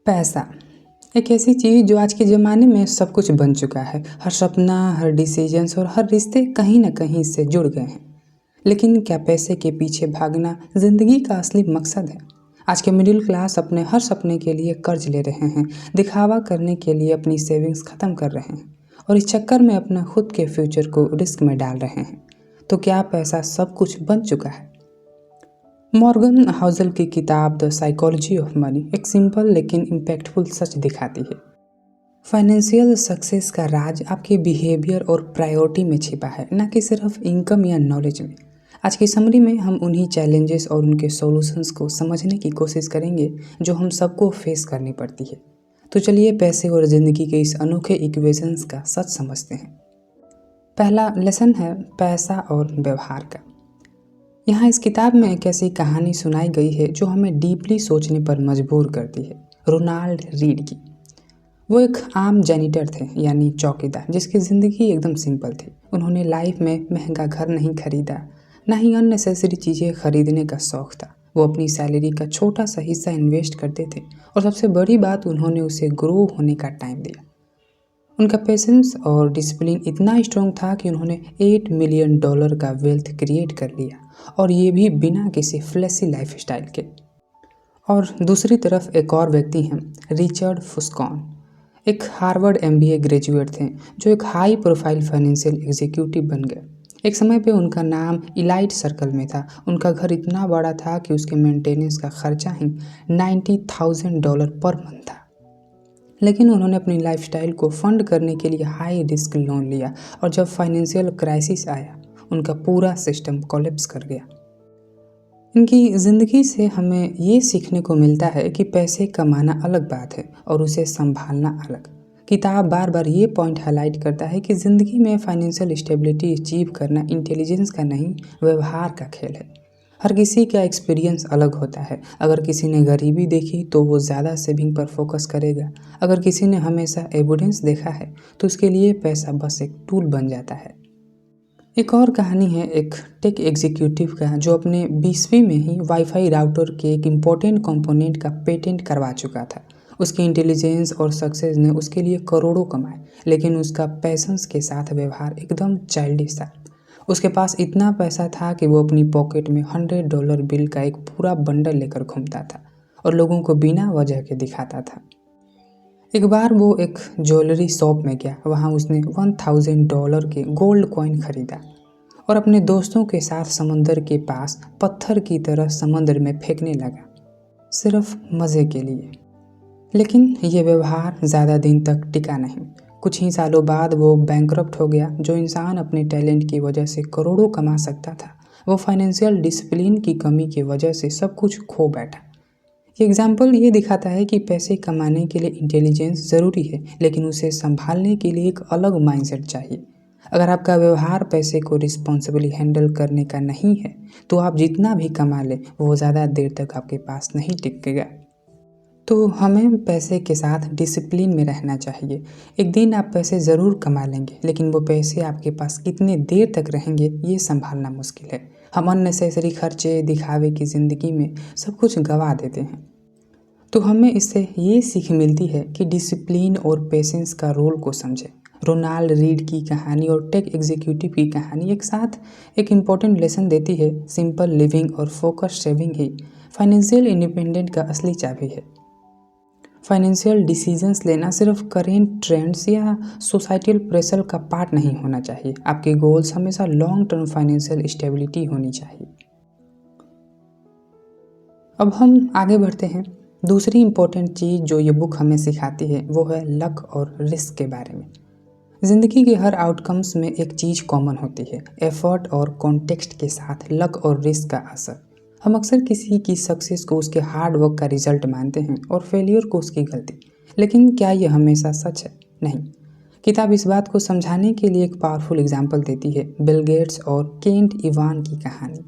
पैसा एक ऐसी चीज़ जो आज के ज़माने में सब कुछ बन चुका है। हर सपना, हर डिसीजंस और हर रिश्ते कहीं न कहीं इससे जुड़ गए हैं। लेकिन क्या पैसे के पीछे भागना ज़िंदगी का असली मकसद है? आज के मिडिल क्लास अपने हर सपने के लिए कर्ज ले रहे हैं, दिखावा करने के लिए अपनी सेविंग्स ख़त्म कर रहे हैं और इस चक्कर में अपना खुद के फ्यूचर को रिस्क में डाल रहे हैं। तो क्या पैसा सब कुछ बन चुका है? मॉर्गन हाउसल की किताब द साइकोलॉजी ऑफ मनी एक सिंपल लेकिन इम्पैक्टफुल सच दिखाती है। फाइनेंशियल सक्सेस का राज आपके बिहेवियर और प्रायोरिटी में छिपा है, न कि सिर्फ इनकम या नॉलेज में। आज की समरी में हम उन्हीं चैलेंजेस और उनके सॉल्यूशंस को समझने की कोशिश करेंगे जो हम सबको फेस करनी पड़ती है। तो चलिए पैसे और ज़िंदगी के इस अनोखे इक्वेशंस का सच समझते हैं। पहला लेसन है पैसा और व्यवहार का। यहाँ इस किताब में एक ऐसी कहानी सुनाई गई है जो हमें डीपली सोचने पर मजबूर करती है। रोनाल्ड रीड की। वो एक आम जैनिटर थे, यानी चौकीदार, जिसकी ज़िंदगी एकदम सिंपल थी। उन्होंने लाइफ में महंगा घर नहीं खरीदा, ना ही अननेसेसरी चीज़ें खरीदने का शौक़ था। वो अपनी सैलरी का छोटा सा हिस्सा इन्वेस्ट करते थे और सबसे बड़ी बात, उन्होंने उसे ग्रो होने का टाइम दिया। उनका पेशेंस और डिसिप्लिन इतना स्ट्रॉन्ग था कि उन्होंने $8 मिलियन का वेल्थ क्रिएट कर लिया, और ये भी बिना किसी फ्लैशी लाइफस्टाइल के। और दूसरी तरफ एक और व्यक्ति हैं, रिचर्ड फुस्कॉन। एक हार्वर्ड MBA ग्रेजुएट थे जो एक हाई प्रोफाइल फाइनेंशियल एग्जीक्यूटिव बन गए। एक समय पे उनका नाम इलाइट सर्कल में था। उनका घर इतना बड़ा था कि उसके मेंटेनेंस का खर्चा ही $90,000 पर मंथ था। लेकिन उन्होंने अपनी लाइफस्टाइल को फंड करने के लिए हाई रिस्क लोन लिया, और जब फाइनेंशियल क्राइसिस आया उनका पूरा सिस्टम कोलैप्स कर गया। इनकी ज़िंदगी से हमें ये सीखने को मिलता है कि पैसे कमाना अलग बात है और उसे संभालना अलग। किताब बार बार ये पॉइंट हाईलाइट करता है कि ज़िंदगी में फाइनेंशियल स्टेबिलिटी अचीव करना इंटेलिजेंस का नहीं, व्यवहार का खेल है। हर किसी का एक्सपीरियंस अलग होता है। अगर किसी ने गरीबी देखी तो वो ज़्यादा सेविंग पर फोकस करेगा। अगर किसी ने हमेशा एविडेंस देखा है तो उसके लिए पैसा बस एक टूल बन जाता है। एक और कहानी है एक टेक एग्जीक्यूटिव का, जो अपने 20वीं में ही वाईफाई राउटर के एक इम्पोर्टेंट कंपोनेंट का पेटेंट करवा चुका था। उसकी इंटेलिजेंस और सक्सेस ने उसके लिए करोड़ों कमाए, लेकिन उसका पैशंस के साथ व्यवहार एकदम चाइल्डिश था। उसके पास इतना पैसा था कि वो अपनी पॉकेट में $100 बिल का एक पूरा बंडल लेकर घूमता था और लोगों को बिना वजह के दिखाता था। एक बार वो एक ज्वेलरी शॉप में गया। वहाँ उसने $1000 के गोल्ड कॉइन खरीदा और अपने दोस्तों के साथ समंदर के पास पत्थर की तरह समंदर में फेंकने लगा, सिर्फ मज़े के लिए। लेकिन ये व्यवहार ज़्यादा दिन तक टिका नहीं। कुछ ही सालों बाद वो बैंकरप्ट हो गया। जो इंसान अपने टैलेंट की वजह से करोड़ों कमा सकता था, वो फाइनेंशियल डिसिप्लिन की कमी की वजह से सब कुछ खो बैठा। ये एग्जाम्पल ये दिखाता है कि पैसे कमाने के लिए इंटेलिजेंस ज़रूरी है, लेकिन उसे संभालने के लिए एक अलग माइंडसेट चाहिए। अगर आपका व्यवहार पैसे को रिस्पॉन्सिबली हैंडल करने का नहीं है, तो आप जितना भी कमा लें वो ज़्यादा देर तक आपके पास नहीं टिकेगा। तो हमें पैसे के साथ डिसिप्लिन में रहना चाहिए। एक दिन आप पैसे ज़रूर कमा लेंगे, लेकिन वो पैसे आपके पास कितने देर तक रहेंगे ये संभालना मुश्किल है। हम अननेसेसरी खर्चे, दिखावे की ज़िंदगी में सब कुछ गंवा देते हैं। तो हमें इससे ये सीख मिलती है कि डिसिप्लिन और पेशेंस का रोल को समझें। रोनाल्ड रीड की कहानी और टेक एग्जीक्यूटिव की कहानी एक साथ एक इम्पॉर्टेंट लेसन देती है। सिंपल लिविंग और फोकस सेविंग ही फाइनेंशियल इंडिपेंडेंट का असली चाबी है। फाइनेंशियल डिसीजंस लेना सिर्फ करेंट ट्रेंड्स या सोसाइटल प्रेशर का पार्ट नहीं होना चाहिए। आपके गोल्स हमेशा लॉन्ग टर्म फाइनेंशियल स्टेबिलिटी होनी चाहिए। अब हम आगे बढ़ते हैं। दूसरी इम्पोर्टेंट चीज़ जो ये बुक हमें सिखाती है वो है लक और रिस्क के बारे में। ज़िंदगी के हर आउटकम्स में एक चीज़ कॉमन होती है, एफर्ट और कॉन्टेक्स्ट के साथ लक और रिस्क का असर। हम अक्सर किसी की सक्सेस को उसके हार्ड वर्क का रिजल्ट मानते हैं और फेलियर को उसकी गलती। लेकिन क्या ये हमेशा सच है? नहीं। किताब इस बात को समझाने के लिए एक पावरफुल एग्जाम्पल देती है, बिल गेट्स और केंट इवान की कहानी।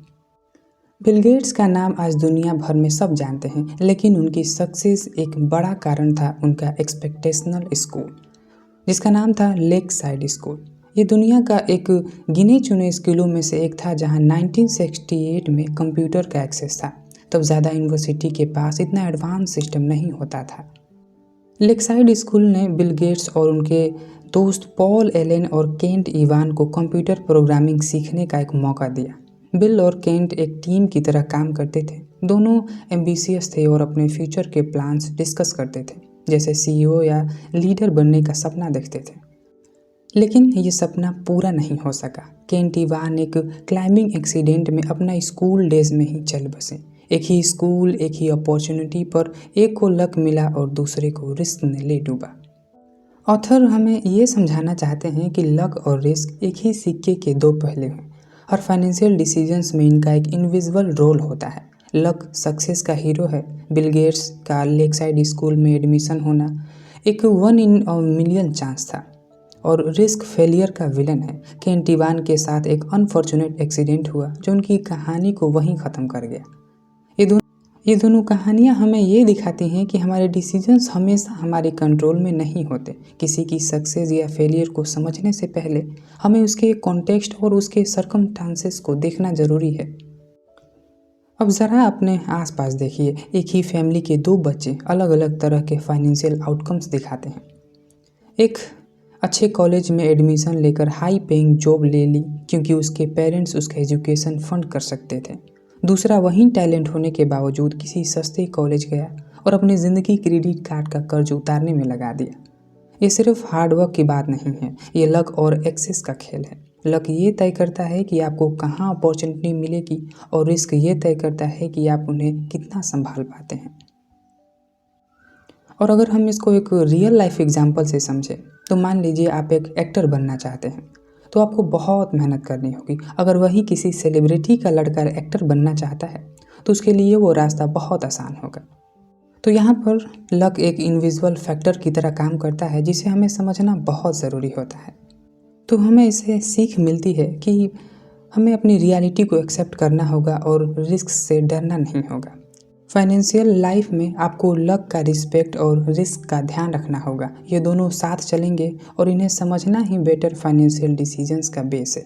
बिल गेट्स का नाम आज दुनिया भर में सब जानते हैं, लेकिन उनकी सक्सेस एक बड़ा कारण था उनका एक्सपेक्टेशनल स्कूल, जिसका नाम था लेक साइड स्कूल। ये दुनिया का एक गिने चुने स्कूलों में से एक था जहां 1968 में कंप्यूटर का एक्सेस था। तब ज़्यादा यूनिवर्सिटी के पास इतना एडवांस सिस्टम नहीं होता था। लेक्साइड स्कूल ने बिल गेट्स और उनके दोस्त पॉल एलन और केंट इवान को कंप्यूटर प्रोग्रामिंग सीखने का एक मौका दिया। बिल और केंट एक टीम की तरह काम करते थे। दोनों एम्बिशियस थे और अपने फ्यूचर के प्लान्स डिस्कस करते थे, जैसे सीईओ या लीडर बनने का सपना देखते थे। लेकिन ये सपना पूरा नहीं हो सका। केंट इवान एक क्लाइंबिंग एक्सीडेंट में अपना स्कूल डेज में ही चल बसे। एक ही स्कूल, एक ही अपॉर्चुनिटी, पर एक को लक मिला और दूसरे को रिस्क ने ले डूबा। ऑथर हमें ये समझाना चाहते हैं कि लक और रिस्क एक ही सिक्के के दो पहलू हैं। हर फाइनेंशियल डिसीजंस में इनका एक इनविजिबल रोल होता है। लक सक्सेस का हीरो है। बिल गेट्स का लेक्साइड स्कूल में एडमिशन होना एक 1 in a million चांस था, और रिस्क फेलियर का विलन है। केंट इवान के साथ एक अनफॉर्चुनेट एक्सीडेंट हुआ जो उनकी कहानी को वहीं ख़त्म कर गया। ये दोनों कहानियाँ हमें ये दिखाती हैं कि हमारे डिसीजंस हमेशा हमारे कंट्रोल में नहीं होते। किसी की सक्सेस या फेलियर को समझने से पहले हमें उसके कॉन्टेक्स्ट और उसके सर्कमस्टांसेस को देखना ज़रूरी है। अब ज़रा अपने आसपास देखिए। एक ही फैमिली के दो बच्चे अलग अलग तरह के फाइनेंशियल आउटकम्स दिखाते हैं। एक अच्छे कॉलेज में एडमिशन लेकर हाई पेइंग जॉब ले ली क्योंकि उसके पेरेंट्स उसका एजुकेशन फंड कर सकते थे। दूसरा वहीं टैलेंट होने के बावजूद किसी सस्ते कॉलेज गया और अपनी ज़िंदगी क्रेडिट कार्ड का कर्ज उतारने में लगा दिया। ये सिर्फ हार्डवर्क की बात नहीं है, ये लक और एक्सेस का खेल है। लक ये तय करता है कि आपको कहाँ अपॉर्चुनिटी मिलेगी, और रिस्क ये तय करता है कि आप उन्हें कितना संभाल पाते हैं। और अगर हम इसको एक रियल लाइफ एग्जाम्पल से समझें, तो मान लीजिए आप एक एक्टर बनना चाहते हैं, तो आपको बहुत मेहनत करनी होगी। अगर वही किसी सेलिब्रिटी का लड़का एक्टर बनना चाहता है, तो उसके लिए वो रास्ता बहुत आसान होगा। तो यहाँ पर लक एक इनविजिबल फैक्टर की तरह काम करता है, जिसे हमें समझना बहुत ज़रूरी होता है। तो हमें इससे सीख मिलती है कि हमें अपनी रियलिटी को एक्सेप्ट करना होगा और रिस्क से डरना नहीं होगा। फाइनेंशियल लाइफ में आपको लक का रिस्पेक्ट और रिस्क का ध्यान रखना होगा। ये दोनों साथ चलेंगे और इन्हें समझना ही बेटर फाइनेंशियल डिसीजंस का बेस है।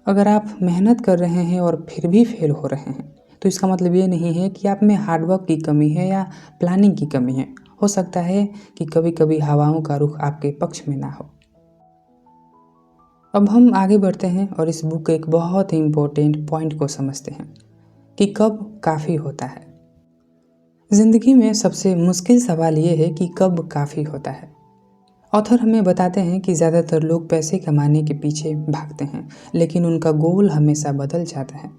अगर आप मेहनत कर रहे हैं और फिर भी फेल हो रहे हैं, तो इसका मतलब ये नहीं है कि आप में हार्डवर्क की कमी है या प्लानिंग की कमी है। हो सकता है कि कभी कभी हवाओं का रुख आपके पक्ष में ना हो। अब हम आगे बढ़ते हैं और इस बुक के एक बहुत ही इम्पोर्टेंट पॉइंट को समझते हैं कि कब काफ़ी होता है। ज़िंदगी में सबसे मुश्किल सवाल ये है कि कब काफ़ी होता है। ऑथर हमें बताते हैं कि ज़्यादातर लोग पैसे कमाने के पीछे भागते हैं, लेकिन उनका गोल हमेशा बदल जाता है।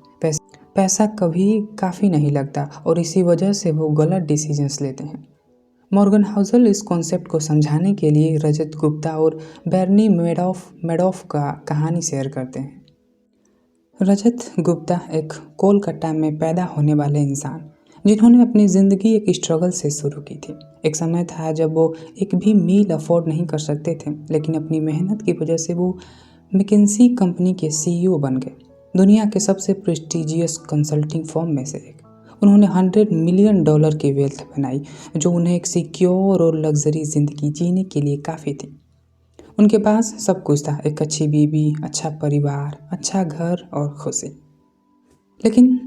पैसा कभी काफ़ी नहीं लगता और इसी वजह से वो गलत डिसीजंस लेते हैं। मॉर्गन हाउसल इस कॉन्सेप्ट को समझाने के लिए रजत गुप्ता और बैरनी मेडॉफ का कहानी शेयर करते हैं। रजत गुप्ता एक कोलकाता में पैदा होने वाले इंसान, जिन्होंने अपनी ज़िंदगी एक स्ट्रगल से शुरू की थी। एक समय था जब वो एक भी मील अफोर्ड नहीं कर सकते थे, लेकिन अपनी मेहनत की वजह से वो मैकिन्सी कंपनी के सीईओ बन गए, दुनिया के सबसे प्रेस्टिजियस कंसल्टिंग फर्म में से एक। उन्होंने $100 मिलियन की वेल्थ बनाई, जो उन्हें एक सिक्योर और लग्जरी ज़िंदगी जीने के लिए काफ़ी थी। उनके पास सब कुछ था, एक अच्छी बीवी, अच्छा परिवार, अच्छा घर और खुशी। लेकिन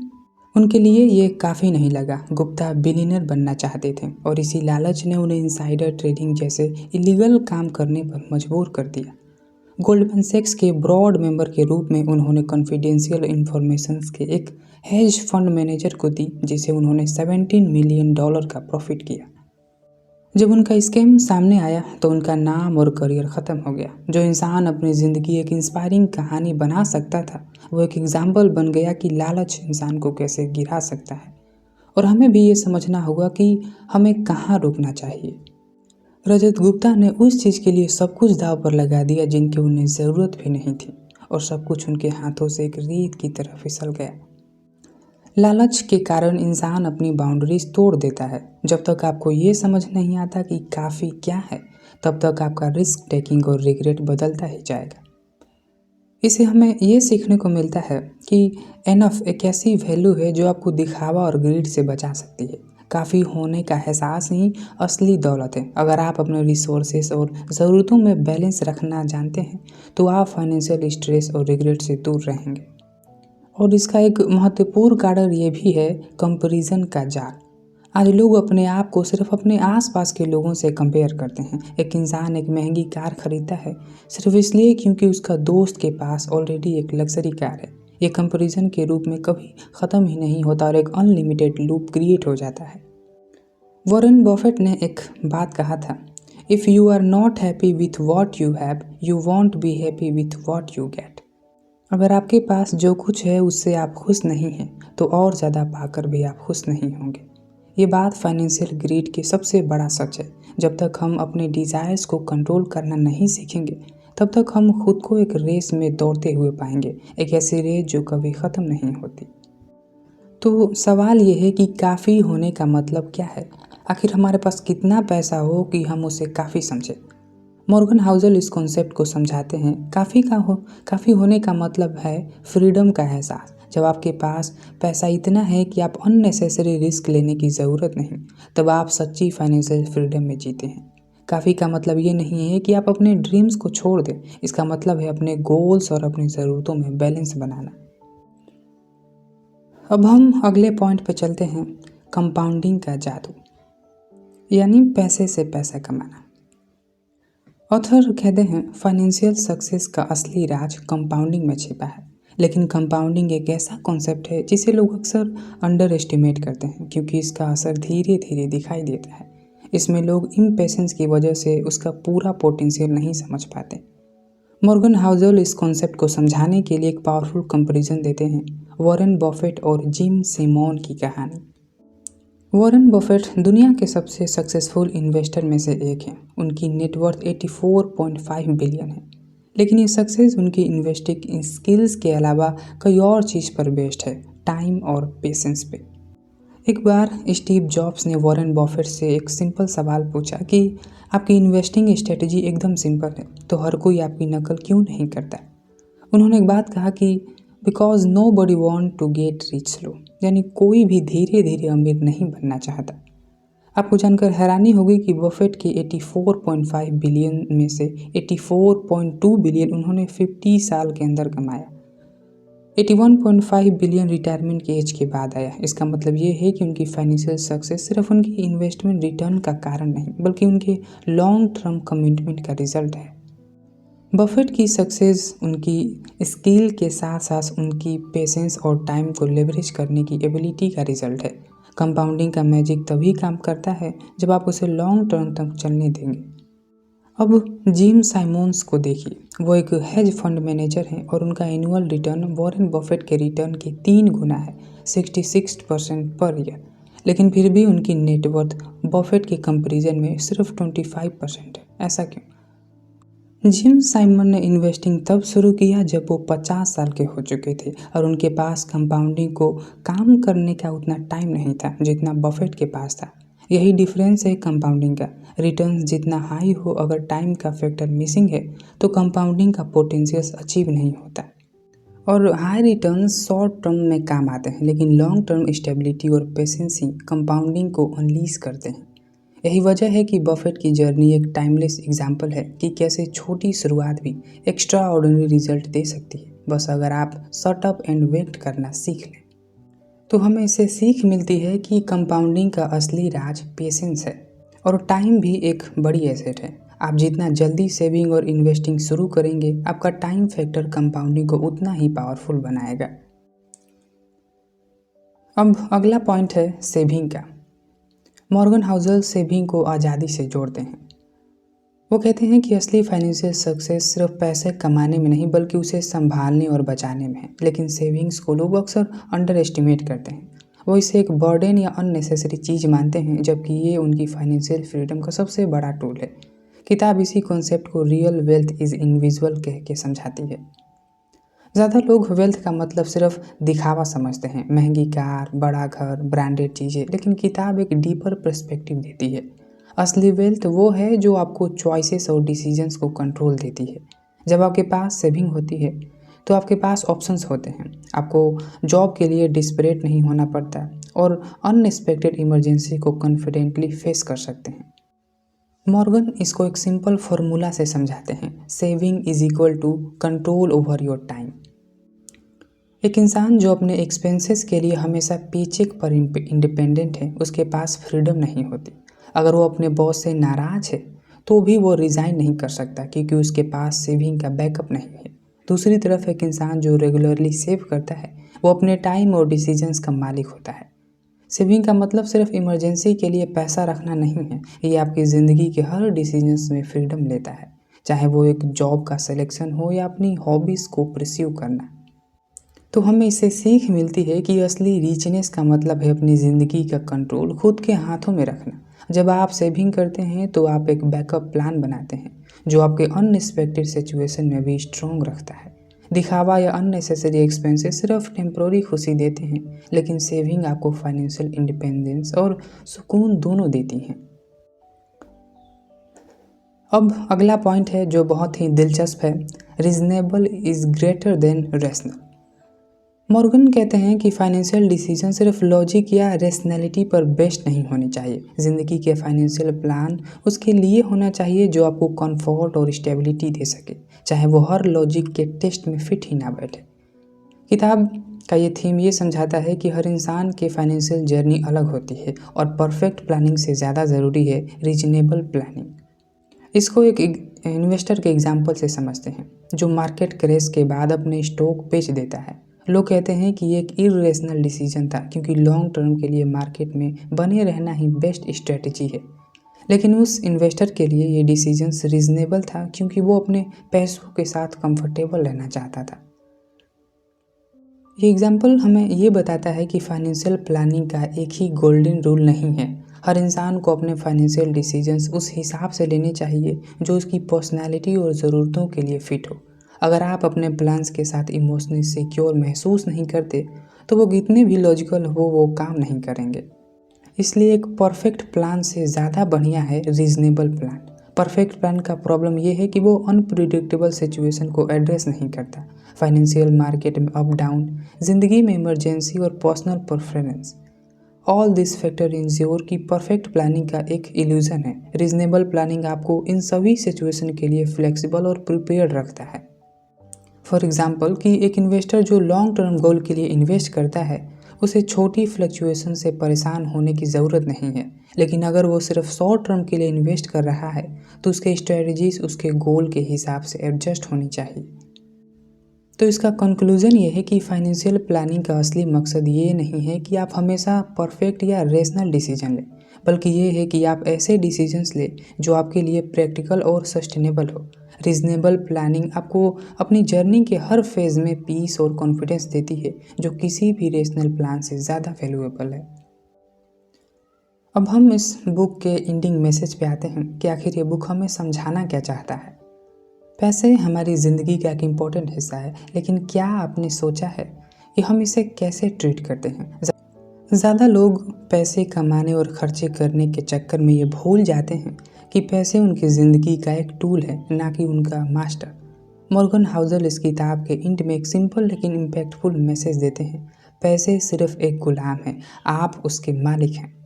उनके लिए ये काफ़ी नहीं लगा। गुप्ता बिलियनर बनना चाहते थे और इसी लालच ने उन्हें इनसाइडर ट्रेडिंग जैसे इलीगल काम करने पर मजबूर कर दिया। गोल्डमैन सैक्स के ब्रॉड मेंबर के रूप में उन्होंने कॉन्फिडेंशियल इंफॉर्मेशंस के एक हेज फंड मैनेजर को दी, जिसे उन्होंने $17 मिलियन का प्रॉफिट किया। जब उनका स्कैम सामने आया तो उनका नाम और करियर ख़त्म हो गया। जो इंसान अपनी ज़िंदगी एक इंस्पायरिंग कहानी बना सकता था, वो एक एग्जाम्पल बन गया कि लालच इंसान को कैसे गिरा सकता है। और हमें भी ये समझना होगा कि हमें कहाँ रुकना चाहिए। रजत गुप्ता ने उस चीज़ के लिए सब कुछ दांव पर लगा दिया जिनकी उन्हें ज़रूरत भी नहीं थी, और सब कुछ उनके हाथों से एक रेत की तरह फिसल गया। लालच के कारण इंसान अपनी बाउंड्रीज तोड़ देता है। जब तक आपको ये समझ नहीं आता कि काफ़ी क्या है, तब तक आपका रिस्क टेकिंग और रिग्रेट बदलता ही जाएगा। इसे हमें ये सीखने को मिलता है कि एनफ एक ऐसी वैल्यू है जो आपको दिखावा और ग्रीड से बचा सकती है। काफ़ी होने का एहसास ही असली दौलत है। अगर आप अपने रिसोर्सेस और ज़रूरतों में बैलेंस रखना जानते हैं, तो आप फाइनेंशियल स्ट्रेस और रिग्रेट से दूर रहेंगे। और इसका एक महत्वपूर्ण कारण ये भी है कंपैरिजन का जाल। आज लोग अपने आप को सिर्फ अपने आसपास के लोगों से कंपेयर करते हैं। एक इंसान एक महंगी कार खरीदता है सिर्फ इसलिए क्योंकि उसका दोस्त के पास ऑलरेडी एक लग्जरी कार है। ये कंपैरिजन के रूप में कभी ख़त्म ही नहीं होता और एक अनलिमिटेड लूप क्रिएट हो जाता है। वॉरेन बफेट ने एक बात कहा था, if you are not happy with what you have, you won't be happy with what you get. अगर आपके पास जो कुछ है उससे आप खुश नहीं हैं तो और ज़्यादा पाकर भी आप खुश नहीं होंगे। ये बात फाइनेंशियल ग्रीड की सबसे बड़ा सच है। जब तक हम अपने डिज़ायर्स को कंट्रोल करना नहीं सीखेंगे तब तक हम खुद को एक रेस में दौड़ते हुए पाएंगे, एक ऐसी रेस जो कभी ख़त्म नहीं होती। तो सवाल ये है कि काफ़ी होने का मतलब क्या है? आखिर हमारे पास कितना पैसा हो कि हम उसे काफ़ी समझें? मॉर्गन हाउसल इस कॉन्सेप्ट को समझाते हैं, काफ़ी होने का मतलब है फ्रीडम का एहसास। जब आपके पास पैसा इतना है कि आप अननेसेसरी रिस्क लेने की ज़रूरत नहीं, तब आप सच्ची फाइनेंशियल फ्रीडम में जीते हैं। काफ़ी का मतलब ये नहीं है कि आप अपने ड्रीम्स को छोड़ दें, इसका मतलब है अपने गोल्स और अपनी ज़रूरतों में बैलेंस बनाना। अब हम अगले पॉइंट पे चलते हैं, कंपाउंडिंग का जादू, यानी पैसे से पैसा कमाना। ऑथर कहते हैं फाइनेंशियल सक्सेस का असली राज कंपाउंडिंग में छिपा है। लेकिन कंपाउंडिंग एक ऐसा कॉन्सेप्ट है जिसे लोग अक्सर अंडर एस्टिमेट करते हैं क्योंकि इसका असर धीरे धीरे दिखाई देता है। इसमें लोग इम्पेशेंस की वजह से उसका पूरा पोटेंशियल नहीं समझ पाते। मॉर्गन हाउसल इस कॉन्सेप्ट को समझाने के लिए एक पावरफुल कंपैरिजन देते हैं, वॉरेन बफेट और जिम सिमोन की कहानी। वॉरेन बफेट दुनिया के सबसे सक्सेसफुल इन्वेस्टर में से एक हैं। उनकी नेटवर्थ 84.5 बिलियन है। लेकिन ये सक्सेस उनकी इन्वेस्टिंग स्किल्स के अलावा कई और चीज़ पर बेस्ड है, टाइम और पेशेंस पे। एक बार स्टीव जॉब्स ने वॉरेन बफेट से एक सिंपल सवाल पूछा कि आपकी इन्वेस्टिंग स्ट्रेटजी एकदम सिंपल है तो हर कोई आपकी नकल क्यों नहीं करता। उन्होंने एक बात कहा कि because nobody want to get rich slow, यानी कोई भी धीरे धीरे अमीर नहीं बनना चाहता। आपको जानकर हैरानी होगी कि बफेट के 84.5 बिलियन में से 84.2 बिलियन उन्होंने 50 साल के अंदर कमाया। 81.5 बिलियन रिटायरमेंट के एज के बाद आया। इसका मतलब ये है कि उनकी फाइनेंशियल सक्सेस सिर्फ उनकी इन्वेस्टमेंट रिटर्न का कारण नहीं बल्कि उनके लॉन्ग टर्म कमिटमेंट का रिजल्ट है। बफेट की सक्सेस उनकी स्किल के साथ साथ उनकी पेशेंस और टाइम को लेवरेज करने की एबिलिटी का रिजल्ट है। कंपाउंडिंग का मैजिक तभी काम करता है जब आप उसे लॉन्ग टर्म तक चलने देंगे। अब जिम साइमंस को देखिए, वो एक हेज फंड मैनेजर हैं और उनका एनुअल रिटर्न वॉरेन बफेट के रिटर्न के 3 गुना है, 66% पर ईयर। लेकिन फिर भी उनकी नेटवर्थ बफेट के कंपैरिजन में सिर्फ 25% है। ऐसा क्यों? जिम साइमन ने इन्वेस्टिंग तब शुरू किया जब वो 50 साल के हो चुके थे और उनके पास कंपाउंडिंग को काम करने का उतना टाइम नहीं था जितना बफेट के पास था। यही डिफरेंस है कंपाउंडिंग का। रिटर्न्स जितना हाई हो, अगर टाइम का फैक्टर मिसिंग है तो कंपाउंडिंग का पोटेंशियल अचीव नहीं होता। और हाई रिटर्न्स शॉर्ट टर्म में काम आते हैं लेकिन लॉन्ग टर्म स्टेबिलिटी और पेशेंसी कंपाउंडिंग को अनलीज करते हैं। यही वजह है कि बफेट की जर्नी एक टाइमलेस एग्जाम्पल है कि कैसे छोटी शुरुआत भी एक्स्ट्रा ऑर्डिनरी रिजल्ट दे सकती है, बस अगर आप शट अप एंड वेट करना सीख लें। तो हमें इससे सीख मिलती है कि कंपाउंडिंग का असली राज पेशेंस है और टाइम भी एक बड़ी एसेट है। आप जितना जल्दी सेविंग और इन्वेस्टिंग शुरू करेंगे, आपका टाइम फैक्टर कंपाउंडिंग को उतना ही पावरफुल बनाएगा। अब अगला पॉइंट है सेविंग का। मॉर्गन हाउसल सेविंग को आज़ादी से जोड़ते हैं। वो कहते हैं कि असली फाइनेंशियल सक्सेस सिर्फ पैसे कमाने में नहीं बल्कि उसे संभालने और बचाने में है। लेकिन सेविंग्स को लोग अक्सर अंडर एस्टिमेट करते हैं। वो इसे एक बर्डन या अननेसेसरी चीज़ मानते हैं, जबकि ये उनकी फाइनेंशियल फ्रीडम का सबसे बड़ा टूल है। किताब इसी कॉन्सेप्ट को रियल वेल्थ इज़ इनविजिबल कह के समझाती है। ज़्यादा लोग वेल्थ का मतलब सिर्फ दिखावा समझते हैं, महंगी कार, बड़ा घर, ब्रांडेड चीज़ें, लेकिन किताब एक डीपर पर्सपेक्टिव देती है। असली वेल्थ वो है जो आपको चॉइसेस और डिसीजंस को कंट्रोल देती है। जब आपके पास सेविंग होती है तो आपके पास ऑप्शंस होते हैं। आपको जॉब के लिए डिस्परेट नहीं होना पड़ता और अनएक्सपेक्टेड इमरजेंसी को कॉन्फिडेंटली फेस कर सकते हैं। मॉर्गन इसको एक सिंपल फार्मूला से समझाते हैं, saving is equal to control over your time. एक इंसान जो अपने एक्सपेंसेस के लिए हमेशा पेचेक पर इंडिपेंडेंट है, उसके पास फ्रीडम नहीं होती। अगर वो अपने बॉस से नाराज है तो भी वो रिज़ाइन नहीं कर सकता, क्योंकि उसके पास सेविंग का बैकअप नहीं है। दूसरी तरफ एक इंसान जो रेगुलरली सेव करता है, वो अपने टाइम और डिसीजंस का मालिक होता है। सेविंग का मतलब सिर्फ इमरजेंसी के लिए पैसा रखना नहीं है, ये आपकी ज़िंदगी के हर डिसीजंस में फ्रीडम लेता है, चाहे वो एक जॉब का सिलेक्शन हो या अपनी हॉबीज़ को परस्यू करना। तो हमें इससे सीख मिलती है कि असली रिचनेस का मतलब है अपनी ज़िंदगी का कंट्रोल खुद के हाथों में रखना। जब आप सेविंग करते हैं तो आप एक बैकअप प्लान बनाते हैं जो आपके अनएक्सपेक्टेड सिचुएशन में भी स्ट्रॉन्ग रखता है। दिखावा या अननेसेसरी एक्सपेंसेस सिर्फ टेम्प्रोरी खुशी देते हैं, लेकिन सेविंग आपको फाइनेंशियल इंडिपेंडेंस और सुकून दोनों देती हैं। अब अगला पॉइंट है जो बहुत ही दिलचस्प है, reasonable is greater than rational. Morgan कहते हैं कि फाइनेंशियल डिसीजन सिर्फ लॉजिक या रेशनैलिटी पर बेस्ड नहीं होने चाहिए। ज़िंदगी के फाइनेंशियल प्लान उसके लिए होना चाहिए जो आपको कंफर्ट और स्टेबिलिटी दे सके, चाहे वो हर लॉजिक के टेस्ट में फिट ही ना बैठे। किताब का ये थीम ये समझाता है कि हर इंसान के फाइनेंशियल जर्नी अलग होती है और परफेक्ट प्लानिंग से ज़्यादा ज़रूरी है रीजनेबल प्लानिंग। इसको एक इन्वेस्टर के एग्जाम्पल से समझते हैं जो मार्केट क्रैश के बाद अपने स्टॉक बेच देता है। लोग कहते हैं कि ये एक इरेशनल डिसीजन था, क्योंकि लॉन्ग टर्म के लिए मार्केट में बने रहना ही बेस्ट स्ट्रेटजी है। लेकिन उस इन्वेस्टर के लिए ये डिसीजन रीजनेबल था, क्योंकि वो अपने पैसों के साथ कंफर्टेबल रहना चाहता था। ये एग्जाम्पल हमें ये बताता है कि फाइनेंशियल प्लानिंग का एक ही गोल्डन रूल नहीं है। हर इंसान को अपने फाइनेंशियल डिसीजंस उस हिसाब से लेने चाहिए जो उसकी पर्सनैलिटी और ज़रूरतों के लिए फ़िट हो। अगर आप अपने प्लान्स के साथ इमोशनली सिक्योर महसूस नहीं करते तो वो कितने भी लॉजिकल हो वो काम नहीं करेंगे। इसलिए एक परफेक्ट प्लान से ज़्यादा बढ़िया है रीजनेबल प्लान। परफेक्ट प्लान का प्रॉब्लम यह है कि वो अनप्रिडिक्टेबल सिचुएशन को एड्रेस नहीं करता। फाइनेंशियल मार्केट में अप डाउन, ज़िंदगी में इमरजेंसी और personal preference, all this factor ensure की परफेक्ट प्लानिंग का एक इल्यूजन है। रीजनेबल प्लानिंग आपको इन सभी सिचुएशन के लिए फ्लेक्सिबल और प्रिपेयर्ड रखता है। फॉर एग्जाम्पल कि एक इन्वेस्टर जो लॉन्ग टर्म गोल के लिए इन्वेस्ट करता है, उसे छोटी फ्लक्चुएशन से परेशान होने की ज़रूरत नहीं है। लेकिन अगर वो सिर्फ शॉर्ट टर्म के लिए इन्वेस्ट कर रहा है तो उसके स्ट्रेटजीज उसके गोल के हिसाब से एडजस्ट होनी चाहिए। तो इसका कंक्लूजन ये है कि फाइनेंशियल प्लानिंग का असली मकसद ये नहीं है कि आप हमेशा परफेक्ट या रेशनल डिसीजन लें, बल्कि ये है कि आप ऐसे डिसीजंस लें जो आपके लिए प्रैक्टिकल और सस्टेनेबल हो। रीजनेबल प्लानिंग आपको अपनी जर्नी के हर फेज़ में पीस और कॉन्फिडेंस देती है, जो किसी भी रेशनल प्लान से ज़्यादा वैल्यूएबल है। अब हम इस बुक के एंडिंग मैसेज पे आते हैं कि आखिर ये बुक हमें समझाना क्या चाहता है। पैसे हमारी ज़िंदगी का एक इम्पॉर्टेंट हिस्सा है, लेकिन क्या आपने सोचा है कि हम इसे कैसे ट्रीट करते हैं? ज़्यादा लोग पैसे कमाने और खर्चे करने के चक्कर में ये भूल जाते हैं कि पैसे उनकी ज़िंदगी का एक टूल है, ना कि उनका मास्टर। मॉर्गन हाउसल इस किताब के एंड में एक सिंपल लेकिन इम्पैक्टफुल मैसेज देते हैं, पैसे सिर्फ एक गुलाम है, आप उसके मालिक हैं।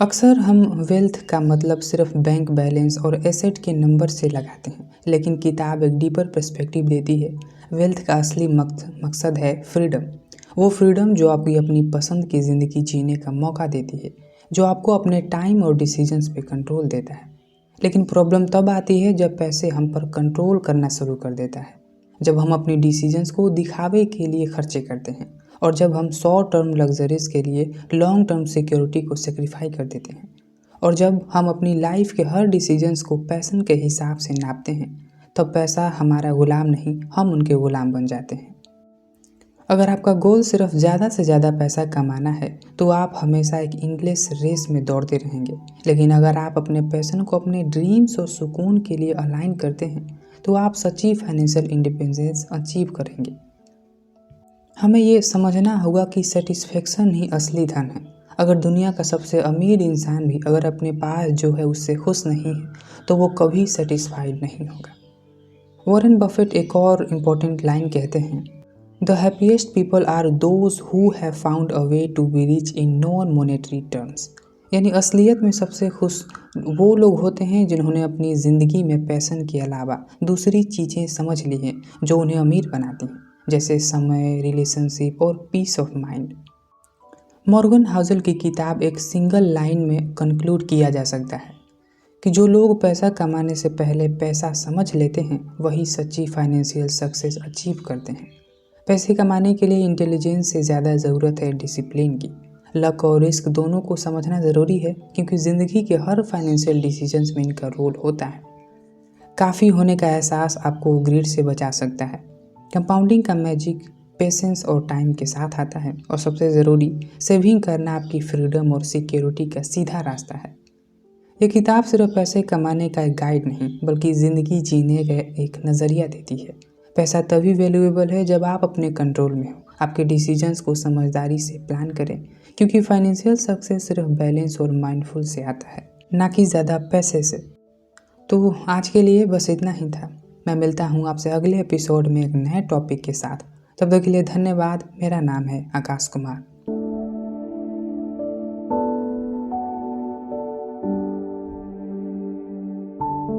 अक्सर हम वेल्थ का मतलब सिर्फ बैंक बैलेंस और एसेट के नंबर से लगाते हैं, लेकिन किताब एक डीपर पर्सपेक्टिव देती है। वेल्थ का असली मकसद है फ्रीडम। वो फ्रीडम जो आपकी अपनी पसंद की ज़िंदगी जीने का मौका देती है, जो आपको अपने टाइम और डिसीजंस पे कंट्रोल देता है। लेकिन प्रॉब्लम तब आती है जब पैसे हम पर कंट्रोल करना शुरू कर देता है, जब हम अपनी डिसीजंस को दिखावे के लिए खर्चे करते हैं, और जब हम शॉर्ट टर्म लग्जरीज के लिए लॉन्ग टर्म सिक्योरिटी को सेक्रीफाई कर देते हैं, और जब हम अपनी लाइफ के हर डिसीजंस को पैशन के हिसाब से नापते हैं, तब पैसा हमारा गुलाम नहीं, हम उनके गुलाम बन जाते हैं। अगर आपका गोल सिर्फ ज़्यादा से ज़्यादा पैसा कमाना है तो आप हमेशा एक एंडलेस रेस में दौड़ते रहेंगे। लेकिन अगर आप अपने पैशन को अपने ड्रीम्स और सुकून के लिए अलाइन करते हैं तो आप सच्ची फाइनेंशियल इंडिपेंडेंस अचीव करेंगे। हमें ये समझना होगा कि सेटिस्फेक्शन ही असली धन है। अगर दुनिया का सबसे अमीर इंसान भी अगर अपने पास जो है उससे खुश नहीं है तो वो कभी सेटिस्फाइड नहीं होगा। वॉरेन बफेट एक और इम्पोर्टेंट लाइन कहते हैं, the happiest people are those who have found a way to be rich in non monetary terms. यानी असलियत में सबसे खुश वो लोग होते हैं जिन्होंने अपनी ज़िंदगी में पैशन के अलावा दूसरी चीज़ें समझ ली हैं जो उन्हें अमीर बनाती हैं। जैसे समय, रिलेशनशिप और peace of mind. Morgan Housel की किताब एक सिंगल लाइन में कंक्लूड किया जा सकता है कि जो लोग पैसा कमाने से पहले पैसा समझ लेते हैं वही सच्ची फाइनेंशियल सक्सेस अचीव करते हैं। पैसे कमाने के लिए इंटेलिजेंस से ज़्यादा ज़रूरत है डिसिप्लिन की। लक और रिस्क दोनों को समझना ज़रूरी है, क्योंकि ज़िंदगी के हर फाइनेंशियल डिसीजंस में इनका रोल होता है। काफ़ी होने का एहसास आपको ग्रीड से बचा सकता है। कंपाउंडिंग का मैजिक पेशेंस और टाइम के साथ आता है, और सबसे ज़रूरी, सेविंग करना आपकी फ्रीडम और सिक्योरिटी का सीधा रास्ता है। ये किताब सिर्फ पैसे कमाने का एक गाइड नहीं, बल्कि ज़िंदगी जीने का एक नज़रिया देती है। पैसा तभी वैल्यूएबल है जब आप अपने कंट्रोल में हो। आपके डिसीजंस को समझदारी से प्लान करें, क्योंकि फाइनेंशियल सक्सेस सिर्फ बैलेंस और माइंडफुल से आता है, ना कि ज़्यादा पैसे से। तो आज के लिए बस इतना ही था। मैं मिलता हूँ आपसे अगले एपिसोड में एक नए टॉपिक के साथ। तब तक के लिए धन्यवाद। मेरा नाम है आकाश कुमार।